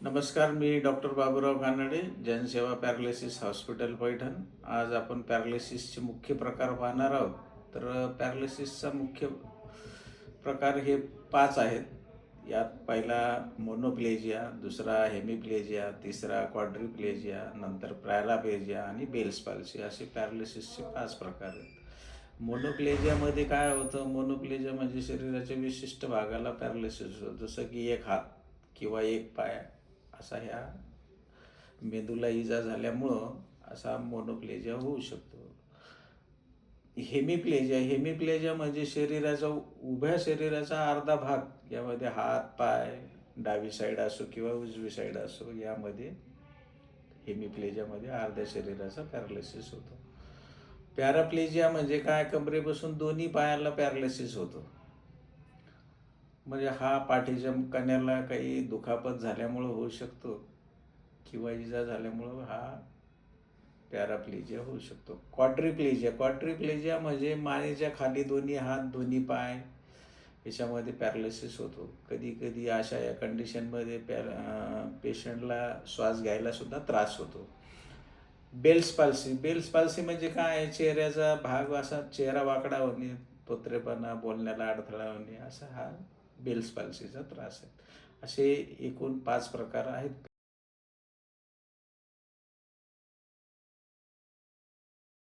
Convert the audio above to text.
नमस्कार, मी डॉक्टर बाबूराव कानडे, जनसेवा paralysis hospital Paithan. आज आपण पॅरालिसिसचे मुख्य प्रकार पाहणार आहोत. तर पॅरालिसिसचा मुख्य प्रकार हे 5 आहेत. यात पहिला मोनोप्लेजिया, दुसरा हेमिप्लेजिया, तिसरा क्वाड्रिप्लेजिया, नंतर पॅराप्लेजिया आणि बेल्स पाल्सी असे पॅरालिसिसचे 5 प्रकार आहेत. मोनोप्लेजियामध्ये काय होतं? मोनोप्लेजिया म्हणजे शरीराच्या विशिष्ट भागाला पॅरालिसिस होतं, जसं की एक हात किंवा एक पाय असा ह्या मेंदूला इजा झाल्यामुळं असा मोनोप्लेजिया होऊ शकतो. हेमिप्लेजिया म्हणजे उभ्या शरीराचा अर्धा भाग, यामध्ये हात पाय, डावी साईड असो किंवा उजवी साईड असो, यामध्ये हेमिप्लेजियामध्ये अर्ध्या शरीराचा पॅरालिसिस होतो. पॅराप्लेजिया म्हणजे काय? कमरेपासून दोन्ही पायाला पॅरालिसिस होतो. म्हणजे हा पाठीच्या कण्याला काही दुखापत झाल्यामुळं होऊ शकतो किंवा इजा झाल्यामुळं हा पॅराप्लेजिया होऊ शकतो. क्वाड्रिप्लेजिया म्हणजे मानेच्या खाली दोन्ही हात, दोन्ही पाय याच्यामध्ये पॅरालिसिस होतो. कधी कधी अशा या कंडिशनमध्ये पेशंटला श्वास घ्यायला सुद्धा त्रास होतो. बेल्स पाल्सी म्हणजे काय? चेहऱ्याचा भाग असा चेहरा वाकडा होणे, तोत्रेपणा, बोलण्याला अडथळा होणे, असा हा बेल्स पाल्सीचा त्रास आहे. असे एकूण 5 प्रकार आहेत